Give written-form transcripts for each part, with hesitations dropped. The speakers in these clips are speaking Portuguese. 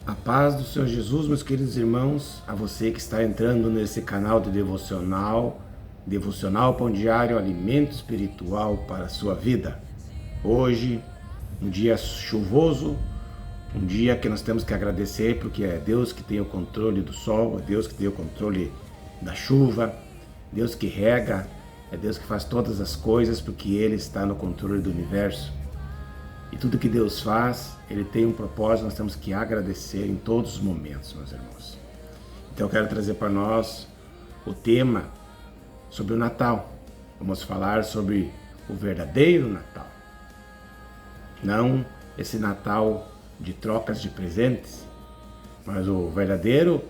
A paz do Senhor Jesus, meus queridos irmãos, a você que está entrando nesse canal de Devocional Pão Diário, alimento espiritual para a sua vida. Hoje, um dia chuvoso, um dia que nós temos que agradecer porque é Deus que tem o controle do sol, é Deus que tem o controle da chuva, Deus que rega, é Deus que faz todas as coisas porque Ele está no controle do universo. E tudo que Deus faz, Ele tem um propósito, nós temos que agradecer em todos os momentos, meus irmãos. Então eu quero trazer para nós o tema sobre o Natal. Vamos falar sobre o verdadeiro Natal. Não esse Natal de trocas de presentes, mas o verdadeiro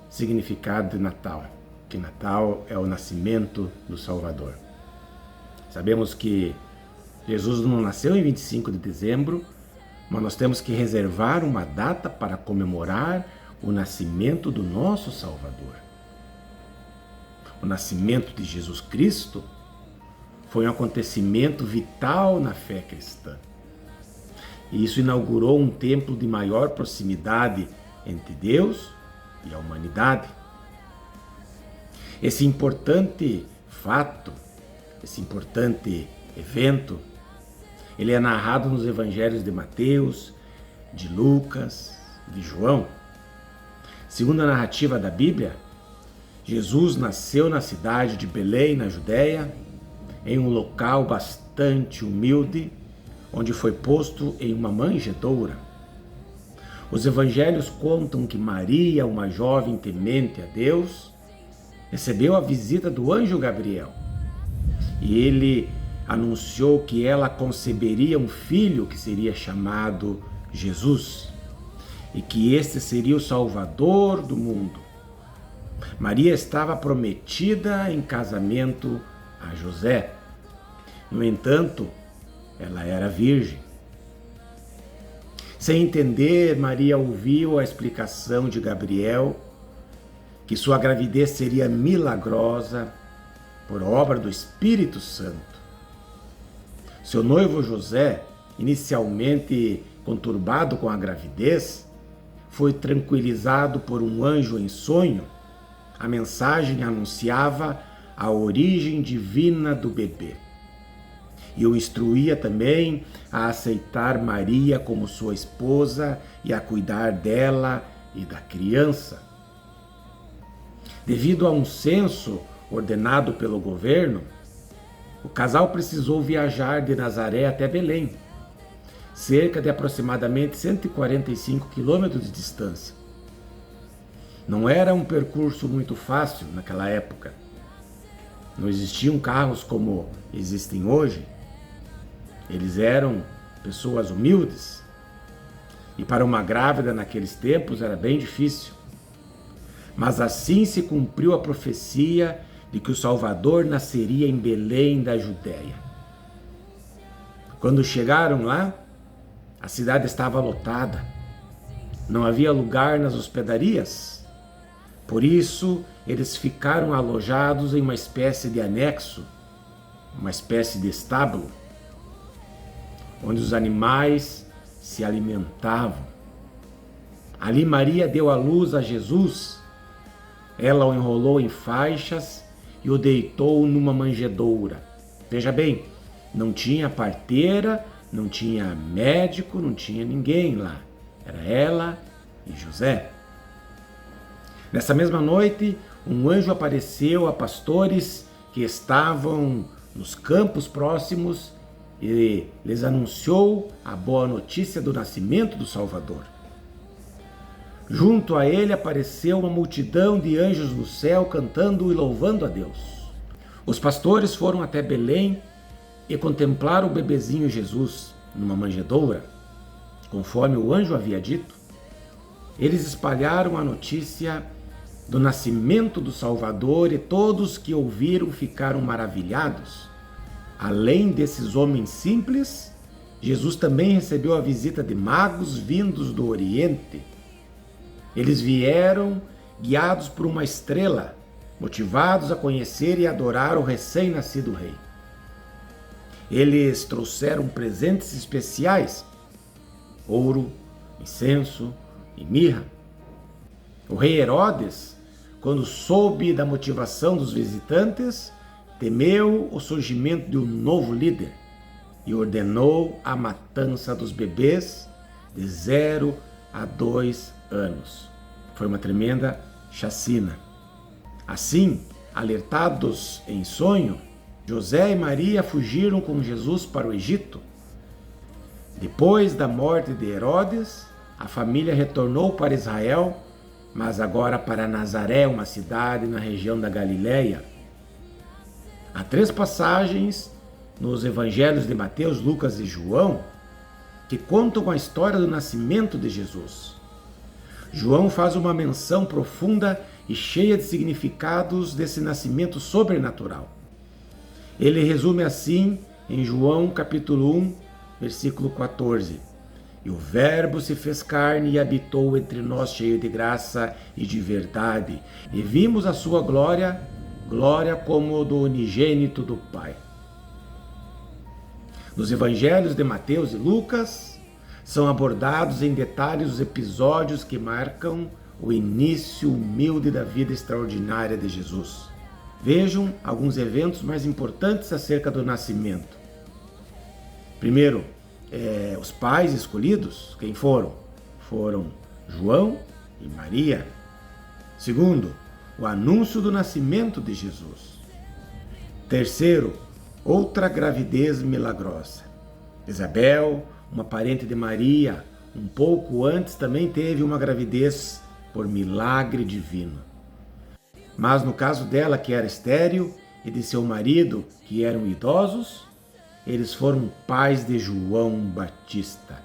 significado de Natal. Que Natal é o nascimento do Salvador. Sabemos que Jesus não nasceu em 25 de dezembro, mas nós temos que reservar uma data para comemorar o nascimento do nosso Salvador. O nascimento de Jesus Cristo foi um acontecimento vital na fé cristã. E isso inaugurou um tempo de maior proximidade entre Deus e a humanidade. Esse importante fato, esse importante evento, ele é narrado nos evangelhos de Mateus, de Lucas, de João. Segundo a narrativa da Bíblia, Jesus nasceu na cidade de Belém, na Judéia, em um local bastante humilde, onde foi posto em uma manjedoura. Os evangelhos contam que Maria, uma jovem temente a Deus, recebeu a visita do anjo Gabriel. E ele anunciou que ela conceberia um filho que seria chamado Jesus e que este seria o Salvador do mundo. Maria estava prometida em casamento a José. No entanto, ela era virgem. Sem entender, Maria ouviu a explicação de Gabriel que sua gravidez seria milagrosa por obra do Espírito Santo. Seu noivo José, inicialmente conturbado com a gravidez, foi tranquilizado por um anjo em sonho. A mensagem anunciava a origem divina do bebê e o instruía também a aceitar Maria como sua esposa e a cuidar dela e da criança. Devido a um censo ordenado pelo governo, o casal precisou viajar de Nazaré até Belém, cerca de aproximadamente 145 quilômetros de distância. Não era um percurso muito fácil naquela época. Não existiam carros como existem hoje. Eles eram pessoas humildes. E para uma grávida naqueles tempos era bem difícil. Mas assim se cumpriu a profecia de que o Salvador nasceria em Belém da Judéia. Quando chegaram lá, a cidade estava lotada. Não havia lugar nas hospedarias. Por isso, eles ficaram alojados em uma espécie de anexo, uma espécie de estábulo, onde os animais se alimentavam. Ali Maria deu à luz a Jesus. Ela o enrolou em faixas e o deitou numa manjedoura. Veja bem, não tinha parteira, não tinha médico, não tinha ninguém lá. Era ela e José. Nessa mesma noite, um anjo apareceu a pastores que estavam nos campos próximos e lhes anunciou a boa notícia do nascimento do Salvador. Junto a ele apareceu uma multidão de anjos no céu cantando e louvando a Deus. Os pastores foram até Belém e contemplaram o bebezinho Jesus numa manjedoura, conforme o anjo havia dito. Eles espalharam a notícia do nascimento do Salvador e todos que ouviram ficaram maravilhados. Além desses homens simples, Jesus também recebeu a visita de magos vindos do Oriente. Eles vieram guiados por uma estrela, motivados a conhecer e adorar o recém-nascido rei. Eles trouxeram presentes especiais: ouro, incenso, e mirra. O rei Herodes, quando soube da motivação dos visitantes, temeu o surgimento de um novo líder e ordenou a matança dos bebês de 0 a 2 anos. Foi uma tremenda chacina. Assim, alertados em sonho, José e Maria fugiram com Jesus para o Egito. Depois da morte de Herodes, a família retornou para Israel, mas agora para Nazaré, uma cidade na região da Galileia. Há 3 passagens nos evangelhos de Mateus, Lucas e João que contam a história do nascimento de Jesus. João faz uma menção profunda e cheia de significados desse nascimento sobrenatural. Ele resume assim em João capítulo 1, versículo 14. E o Verbo se fez carne e habitou entre nós, cheio de graça e de verdade, e vimos a sua glória, glória como do unigênito do Pai. Nos evangelhos de Mateus e Lucas, são abordados em detalhes os episódios que marcam o início humilde da vida extraordinária de Jesus. Vejam alguns eventos mais importantes acerca do nascimento. Primeiro, os pais escolhidos, quem foram? Foram João e Maria. Segundo, o anúncio do nascimento de Jesus. Terceiro, outra gravidez milagrosa. Isabel, uma parente de Maria, um pouco antes também teve uma gravidez por milagre divino. Mas no caso dela, que era estéril, e de seu marido, que eram idosos, eles foram pais de João Batista.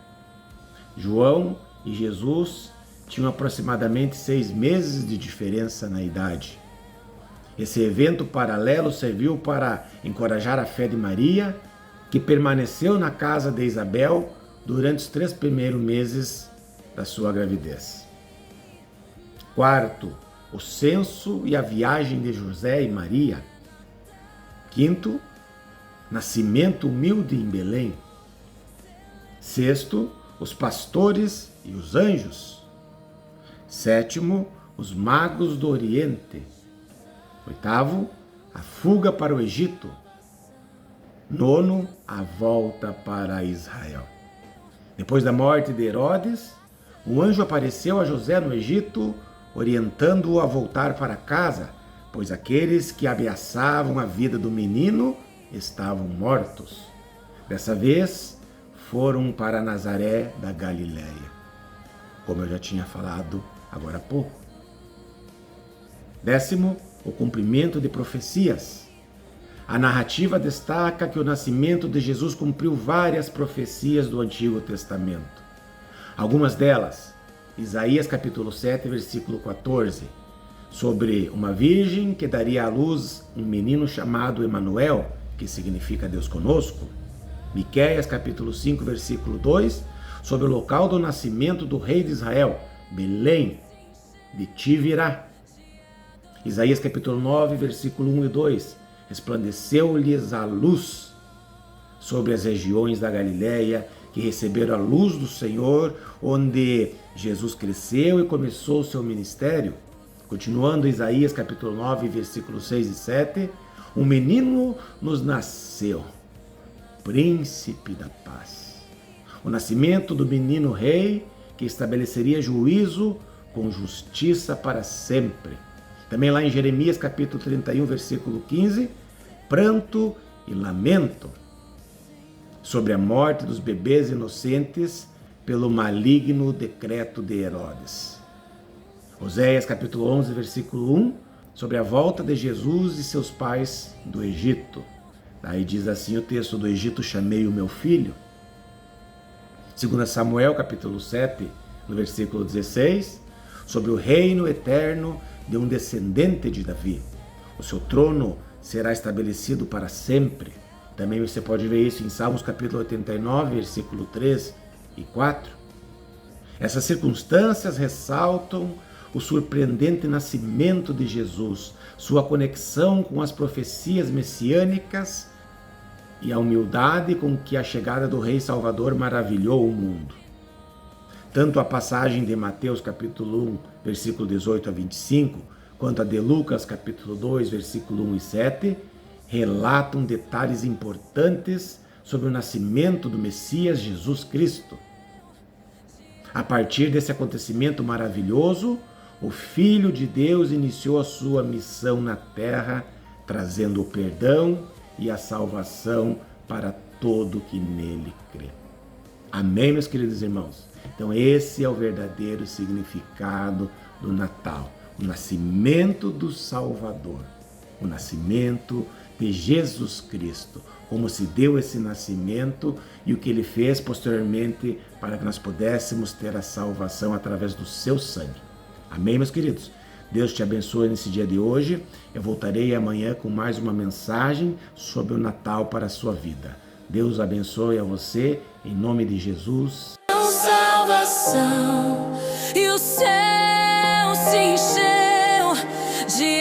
João e Jesus tinham aproximadamente 6 meses de diferença na idade. Esse evento paralelo serviu para encorajar a fé de Maria, que permaneceu na casa de Isabel durante os 3 primeiros meses da sua gravidez. Quarto, o censo e a viagem de José e Maria. Quinto, nascimento humilde em Belém. Sexto, os pastores e os anjos. Sétimo, os magos do Oriente. Oitavo, a fuga para o Egito. Nono, a volta para Israel. Depois da morte de Herodes, um anjo apareceu a José no Egito, orientando-o a voltar para casa, pois aqueles que ameaçavam a vida do menino estavam mortos. Dessa vez, foram para Nazaré da Galileia, como eu já tinha falado agora há pouco. Décimo, o cumprimento de profecias. A narrativa destaca que o nascimento de Jesus cumpriu várias profecias do Antigo Testamento. Algumas delas, Isaías capítulo 7, versículo 14, sobre uma virgem que daria à luz um menino chamado Emanuel, que significa Deus conosco. Miqueias capítulo 5, versículo 2, sobre o local do nascimento do rei de Israel, Belém, de ti virá. Isaías capítulo 9, versículo 1 e 2, resplandeceu-lhes a luz sobre as regiões da Galileia, que receberam a luz do Senhor, onde Jesus cresceu e começou o seu ministério. Continuando Isaías capítulo 9, versículos 6 e 7, um menino nos nasceu, príncipe da paz. O nascimento do menino rei, que estabeleceria juízo com justiça para sempre. Também lá em Jeremias capítulo 31, versículo 15, pranto e lamento sobre a morte dos bebês inocentes pelo maligno decreto de Herodes. Oséias capítulo 11, versículo 1, sobre a volta de Jesus e seus pais do Egito. Daí diz assim o texto: do Egito chamei o meu filho. 2 Samuel capítulo 7, no versículo 16, sobre o reino eterno de um descendente de Davi. O seu trono será estabelecido para sempre. Também você pode ver isso em Salmos capítulo 89, versículo 3 e 4. Essas circunstâncias ressaltam o surpreendente nascimento de Jesus, sua conexão com as profecias messiânicas e a humildade com que a chegada do Rei Salvador maravilhou o mundo. Tanto a passagem de Mateus capítulo 1, versículo 18 a 25, quanto a de Lucas capítulo 2, versículo 1 e 7, relatam detalhes importantes sobre o nascimento do Messias Jesus Cristo. A partir desse acontecimento maravilhoso, o Filho de Deus iniciou a sua missão na terra, trazendo o perdão e a salvação para todo que nele crê. Amém, meus queridos irmãos? Então esse é o verdadeiro significado do Natal, o nascimento do Salvador, o nascimento de Jesus Cristo, como se deu esse nascimento e o que ele fez posteriormente para que nós pudéssemos ter a salvação através do seu sangue. Amém, meus queridos? Deus te abençoe nesse dia de hoje. Eu voltarei amanhã com mais uma mensagem sobre o Natal para a sua vida. Deus abençoe a você, em nome de Jesus. Salvação, e o céu se encheu de